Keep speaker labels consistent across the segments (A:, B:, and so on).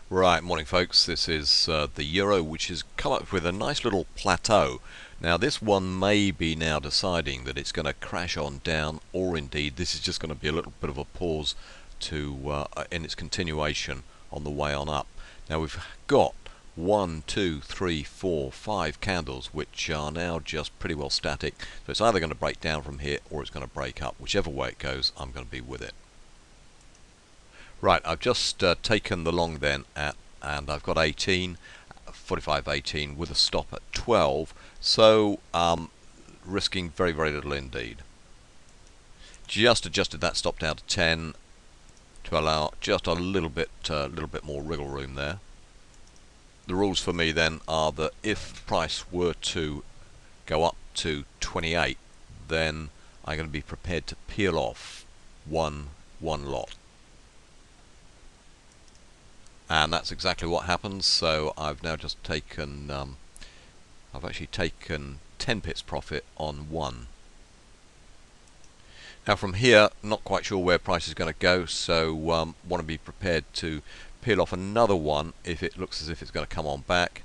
A: Right, morning folks. This is the Euro, which has come up with a nice little plateau. Now this one may be now deciding that it's going to crash on down, or indeed this is just going to be a little bit of a pause in its continuation on the way on up. Now we've got 1, 2, 3, 4, 5 candles which are now just pretty well static. So it's either going to break down from here or it's going to break up. Whichever way it goes, I'm going to be with it. Right, I've just taken the long then and I've got 18, 45, 18 with a stop at 12, so risking very, very little indeed. Just adjusted that stop down to 10 to allow just a little bit more wriggle room there. The rules for me then are that if price were to go up to 28, then I'm going to be prepared to peel off one lot. And that's exactly what happens. So I've now just taken I've actually taken 10 pips profit on one. Now from here, not quite sure where price is going to go, so want to be prepared to peel off another one if it looks as if it's going to come on back.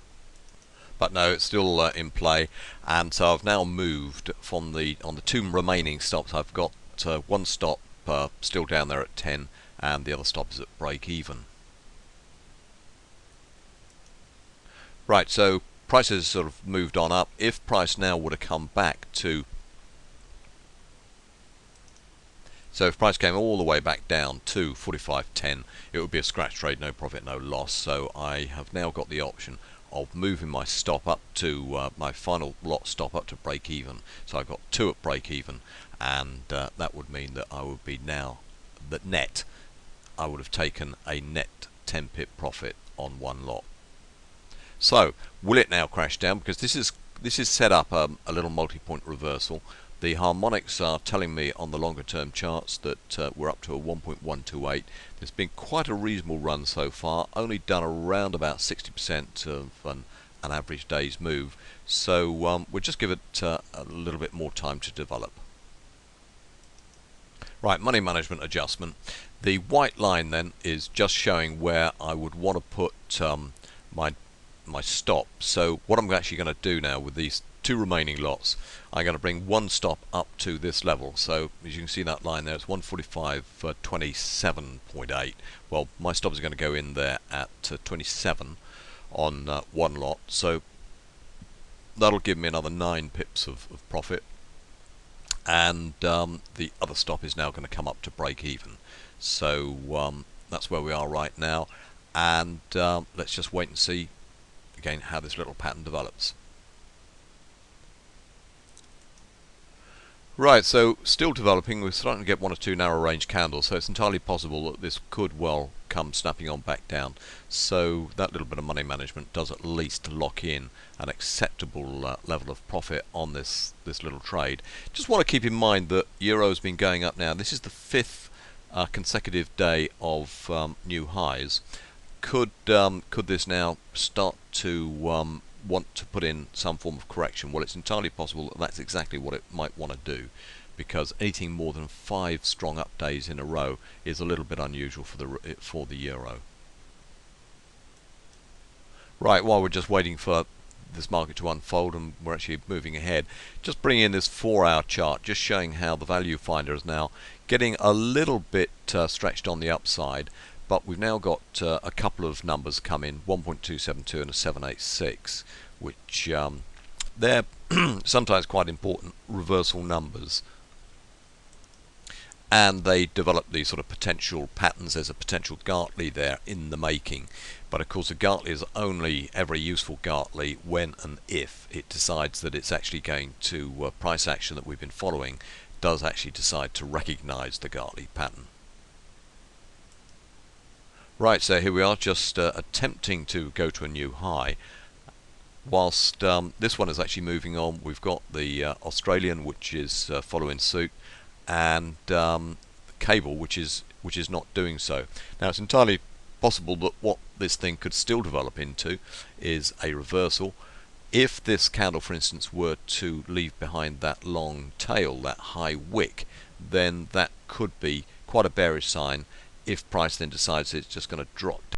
A: But no, it's still in play, and so I've now moved from on the two remaining stops. I've got one stop still down there at 10, and the other stop is at break even. Right, so prices sort of moved on up. If price now would have come back to, so if price came all the way back down to 45.10, it would be a scratch trade, no profit, no loss. So I have now got the option of moving my stop up to my final lot stop up to break even. So I've got 2 at break even, and that would mean that I would be now that net. I would have taken a net 10 pip profit on one lot. So will it now crash down? Because this is set up a little multi-point reversal. The harmonics are telling me on the longer term charts that we're up to a 1.128. There's been quite a reasonable run so far, only done around about 60% of an average day's move. So we'll just give it a little bit more time to develop. Right, money management adjustment. The white line then is just showing where I would want to put my stop. So what I'm actually going to do now with these 2 remaining lots, I'm going to bring one stop up to this level. So as you can see that line there, it's 145.27.8. Well, my stop is going to go in there at 27 on one lot, so that'll give me another 9 pips of profit, and the other stop is now going to come up to break even. So that's where we are right now, and let's just wait and see again how this little pattern develops. Right, so still developing. We're starting to get 1 or 2 narrow range candles, so it's entirely possible that this could well come snapping on back down. So that little bit of money management does at least lock in an acceptable level of profit on this little trade. Just want to keep in mind that Euro's been going up now. This is the 5th consecutive day of new highs. Could this now start to want to put in some form of correction? Well, it's entirely possible that that's exactly what it might want to do, because anything more than 5 strong up days in a row is a little bit unusual for the Euro. Right, while we're just waiting for this market to unfold and we're actually moving ahead, just bring in this 4-hour chart, just showing how the value finder is now getting a little bit stretched on the upside. But we've now got a couple of numbers come in, 1.272 and a 786, which they're sometimes quite important reversal numbers. And they develop these sort of potential patterns. There's a potential Gartley there in the making. But of course a Gartley is only ever a useful Gartley when and if it decides that it's actually going to, price action that we've been following does actually decide to recognize the Gartley pattern. Right, so here we are, just attempting to go to a new high. Whilst this one is actually moving on, we've got the Australian, which is following suit, and the cable, which is not doing so. Now it's entirely possible that what this thing could still develop into is a reversal. If this candle, for instance, were to leave behind that long tail, that high wick, then that could be quite a bearish sign. If price then decides it's just going to drop